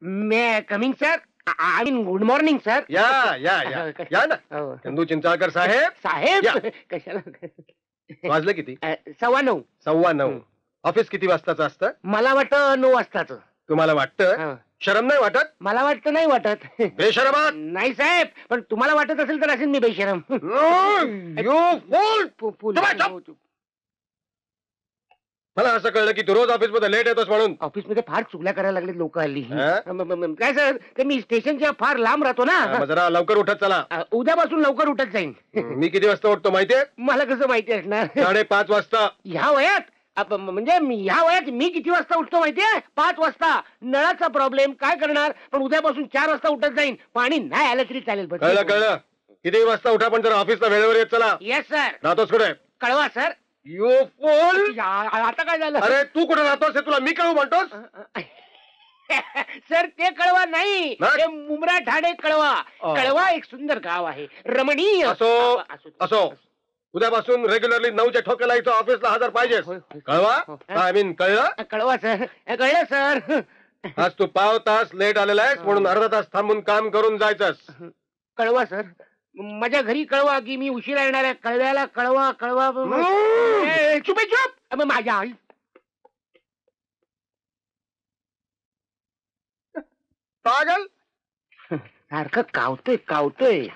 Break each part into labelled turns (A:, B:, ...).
A: May coming sir. I mean good morning sir.
B: या या या या ना चंदू चिंचाळकर साहेब.
A: साहेब कशाला?
B: वाजले किती?
A: 9:15.
B: 9:15. ऑफिस किती वाजताचं असतं?
A: मला वाटतं 9 वाजताच.
B: तुम्हाला वाटतं? शरम नाही वाटत?
A: मला वाटतं नाही वाटत.
B: बेशरमात.
A: नाही साहेब, पण तुम्हाला वाटत असेल तर असेल मी बेशरम.
B: मला असं कळलं की तू रोज ऑफिस मध्ये लेट येतोस म्हणून.
A: ऑफिसमध्ये फार चुगल्या करायला लागले लोक हल्ली. काय सर, ते मी स्टेशनच्या फार लांब राहतो ना.
B: जरा लवकर उठत चला.
A: उद्यापासून लवकर उठत जाईन.
B: मी किती वाजता उठतो माहितीये?
A: मला कसं माहिती असणार?
B: 5:30 वाजता.
A: ह्या वयात? म्हणजे ह्या वयात मी किती वाजता उठतो माहितीये? 5 वाजता. नळाचा प्रॉब्लेम, काय करणार? पण उद्यापासून 4 वाजता उठत जाईन. पाणी नाही आलं तरी चालेल.
B: कळलं कळलं. किती वाजता उठा पण जरा ऑफिसला वेळेवर येत चला.
A: Yes sir.
B: राहतोस कुठे?
A: कळवा सर.
B: You fool.
A: आता काय झालं?
B: अरे तू कुठे राहतोस हे तुला मी कळू म्हणतोस?
A: सर ते कळवा नाही, ते मुंब्रा ठाणे कळवा. कळवा एक सुंदर गाव आहे, रमणीय.
B: असो असो. उद्यापासून रेग्युलरली 9च्या ठोक्याला इथं ऑफिसला हजर पाहिजेस. कळवा? आय मीन कळलं?
A: कळवा सर. कळलं सर.
B: आज तू 1/2 तास लेट आलेला आहेस म्हणून अर्धा तास थांबून काम करून जायचंस.
A: कळवा सर. माझ्या घरी कळवा की मी उशिरा येणार आहे. कळव्याला कळवा. कळवा. चुप चुप. माझ्या आई
B: पागल
A: सारखं कावतोय.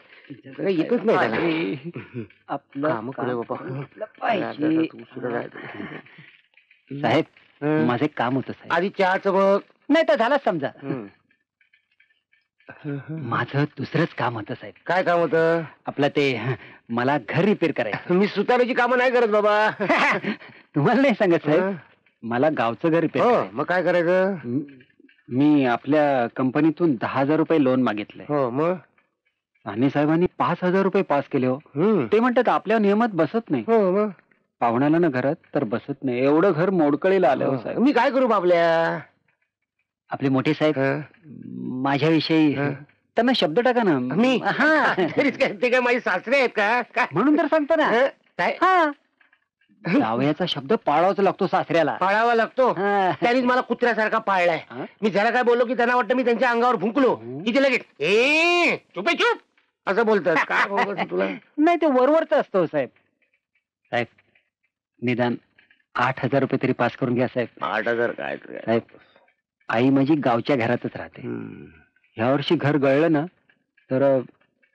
A: येतच नाही आपलं
C: साहेब. माझे काम होतं साहेब.
A: आधी चहाचं बघ.
C: नाही तर झालं समजा. माझं दुसरंच काम होतं साहेब.
A: काय काम होतं?
C: आपलं ते मला घर रिपेअर करायचं.
A: मी सुताराची कामं नाही करत बाबा.
C: तुम्हाला नाही सांगत साहेब. मला गावचं घर रिपेअर.
A: मग काय करायचं?
C: मी आपल्या कंपनीतून 10,000 रुपये लोन मागितलंय.
A: हो मग?
C: आणि साहेबांनी 5,000 रुपये पास केले. हो ते म्हणतात आपल्या नियमात बसत नाही.
A: हो मग? पाहुण्याला
C: ना घरात तर बसत नाही. एवढं घर मोडकळीला आलं हो साहेब.
A: मी काय करू बाबल्या?
C: आपले मोठे साहेब माझ्याविषयी त्यांना शब्द टाका ना.
A: मी ते काय माझे सासरे आहेत का?
C: म्हणून तर सांगतो ना. जावयाचा शब्द पाळावाच लागतो. सासऱ्याला
A: पाळावा लागतो. त्यांनीच मला कुत्र्यासारखा पाळलाय. मी जरा काय बोललो की त्यांना वाटतं मी त्यांच्या अंगावर भुंकलो की ते लगेच चुप असं बोलतात. काय बोलतो तुला?
C: नाही ते वरवरच असतो साहेब. साहेब निदान 8,000 रुपये तरी पास करून घ्या साहेब.
A: 8,000 काय
C: साहेब? आई माझी गावच्या घरातच राहते. ह्या वर्षी घर गळलं ना तर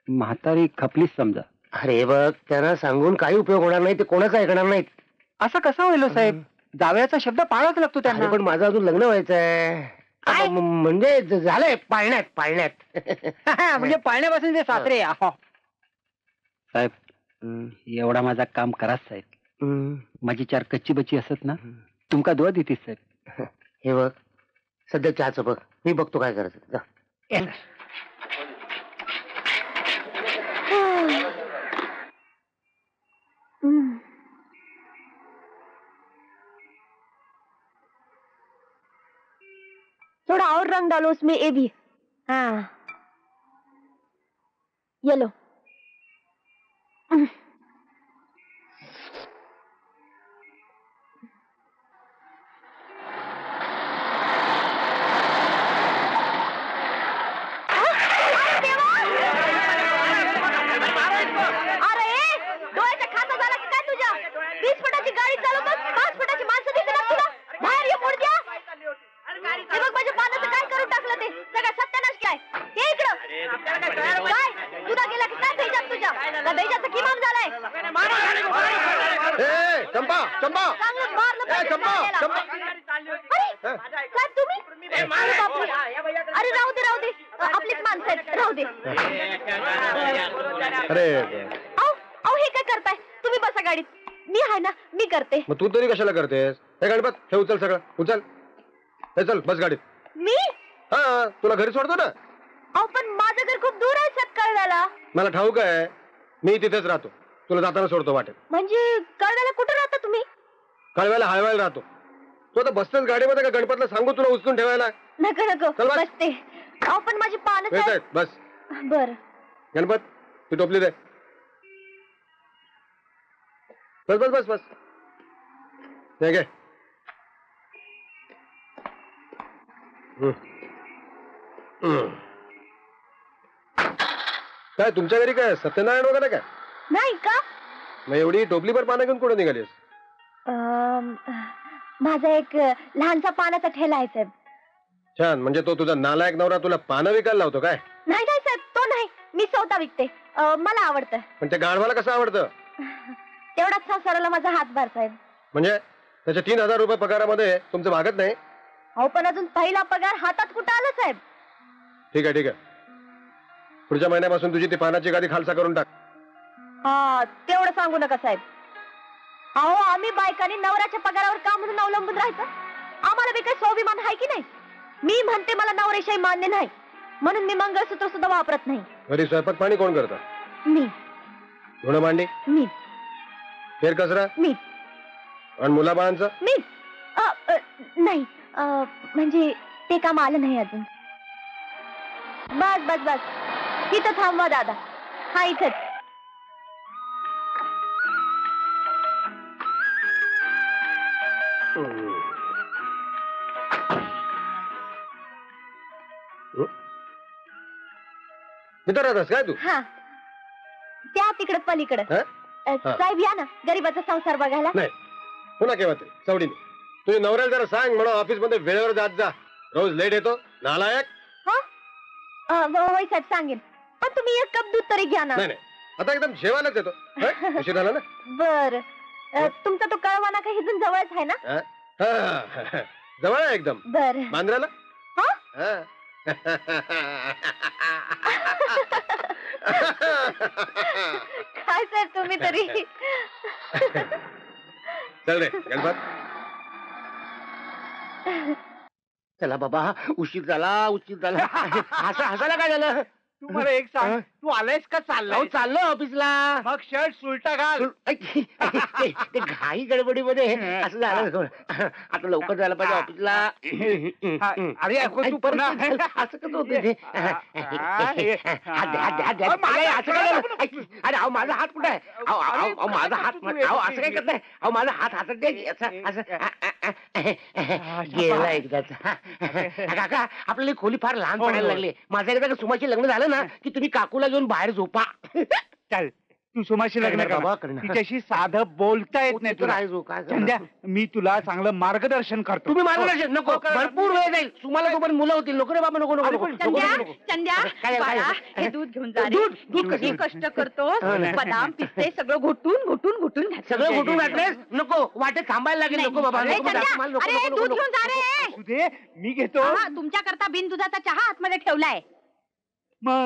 C: म्हातारी खपलीच समजा.
A: अरे बघ, त्यांना सांगून काही उपयोग होणार नाही. ते कोणाचं ऐकणार नाहीत.
C: असं कसं होईल साहेब? जावयाचा शब्द पाळावाच लागतो त्यांना.
A: पण माझं अजून लग्न व्हायचंय. म्हणजे झालंय पाळण्यात.
C: म्हणजे पाळण्यापासून ते सासरे. साहेब एवढा माझा काम कराच साहेब. माझी 4 कच्ची बच्ची असत ना तुमका दुआ देतीस साहेब.
A: हे बघ सध्या चहाचं बघ. मी बघतो काय करायचं.
D: थोड़ा और रंग डालो उसमें. ये भी. हाँ येलो. अरे राहू दे. आपलीच माणसं आहेत. राहू दे.
B: अरे
D: अहो हे काय करताय तुम्ही? बसा गाडीत. मी आहे ना, मी करते.
B: मग तू तरी कशाला करतेस? हे गणपत हे उचल सगळं. उचल. हे चल बस गाडीत.
D: मी?
B: तुला घरी सोडतो ना.
D: अहो पण माझं घर खूप दूर आहे कळव्याला.
B: मला ठाऊक आहे. मी तिथेच राहतो. तुला जाताना सोडतो वाटेत.
D: म्हणजे कळव्याला कुठे राहता तुम्ही?
B: कळव्याला हळवायला राहतो. तू आता बसतेस गाडीमध्ये का गणपतला सांगू तुला उचलून ठेवायला?
D: नको बसते. अहो पण माझी पानं.
B: बस.
D: बर
B: गणपत तू टोपली दे. बस बस बस बस. घे काय तुमच्या घरी काय सत्यनारायण वगैरे काय?
D: नाही का?
B: मग एवढी टोपलीभर पानं घेऊन कुठे निघालीस?
D: माझा एक लहानसा पानाचा ठेला आहे साहेब.
B: छान. म्हणजे तो तुझा नालायक नवरा तुला पानं विकायला लावतो काय?
D: नाही नाही साहेब, तो नाही, मी स्वतः विकते. मला आवडतं.
B: पण ते गाढवाला कसं आवडतं?
D: तेवढाच संसाराला माझा हातभार साहेब.
B: म्हणजे त्याच्या 3,000 रुपये पगारामध्ये तुमचं भागत नाही?
D: अहो पण अजून पहिला पगार हातात कुठं आला साहेब?
B: ठीक आहे ठीक आहे. पुढच्या महिन्यापासून तुझी ती पानाची गादी खालसा करून टाक.
D: हा तेवढं सांगू नका साहेब. अहो आम्ही बायकांनी नवऱ्याच्या पगारावर का म्हणून अवलंबून राहायचं? आम्हाला बी काही स्वाभिमान आहे की नाही? मी म्हणते मला नवऱ्याशिवाय मान्य नाही, म्हणून मी मंगळसूत्र सुद्धा वापरत नाही.
B: घरी स्वयंपाक पाणी कोण करतं?
D: मी.
B: धुणं भांडी?
D: मी.
B: फेर कचरा?
D: मी.
B: आणि मुलाबाळांचं?
D: मी. नाही, म्हणजे ते काम आलं नाही अजून. बस बस बस, इथं थांबवा दादा. हा इथंच.
B: इथं राहतस काय तू?
D: हा त्या तिकडे पलीकडे.
B: हा?
D: साहेब या ना, गरीबाचा संसार बघायला.
B: नाही पुन्हा केव्हा ते चवडीने. तुझ्या नवऱ्याला जरा सांग म्हणून ऑफिस मध्ये वेळेवर जात जा. रोज लेट येतो नालायक.
D: होय साहेब सांगेन, पण तुम्ही एक कप दूध तरी घ्या ना.
B: नाही नाही, आता एकदम जेवायलाच येतो. उशीर झाला ना?
D: बर. तुमचा तो कळवाना काही इथून जवळच आहे ना?
B: हा, जवळ आहे एकदम.
D: बर.
B: बांद्र्याला?
D: हा?
B: हा.
D: काय साहेब तुम्ही तरी.
B: चल रे गणपत.
A: चला बाबा, उशीर झाला. हसायला काय झालं?
C: तू मला एक सांग, तू आलायस का
A: अहो
C: चाललाय?
A: चाललो ऑफिसला.
C: मग शर्ट सुलटा घाल.
A: ते घाई गडबडीमध्ये असं झालं. आता लवकर जायला पाहिजे ऑफिसला.
C: अरे ऐकू तू पुन्हा.
A: असं कसं होतं ते? अरे अहो माझा हात कुठे आहे? अहो माझा हात. अहो असं काय करताय? अहो माझा हात हातात गेला एकदाच. काका आपल्याला खोली फार लहान पडायला लागली. माझ्या एकदा सुमाशी लग्न झालं ना की तुम्ही काकूला घेऊन बाहेर झोपा.
C: चल तू सुमाशी लग्न
A: करणार बाबा,
C: कर.
A: करणार.
C: तिच्याशी साधं बोलता येत नाही तुला. संध्या, मी तुला चांगलं मार्गदर्शन करतो.
A: तुम्ही मार्गदर्शन नको, भरपूर वेळ जाईल. तुम्हाला तोपर्यंत मुलं होतील. नको रे बाबा, नको नको नको नको, नको, नको. काय-
D: बाळा, हे दूध घेऊन जा रे.
A: दूध
D: किती कष्ट करतो. बदाम पिस्ते सगळं घोटून घातलं.
A: सगळं कुठून घातलंस? नको, वाटेत थांबायला लागेल. नको बाबा,
D: अरे,
A: नको बाबा,
D: संध्या,
A: नको, नको,
D: अरे,
A: नको,
D: दूध
A: नको.
D: घेऊन जा रे.
C: तुझे मी घेतो.
D: तुमच्या करता बिन दुधाचा चहा आतमध्ये ठेवलाय.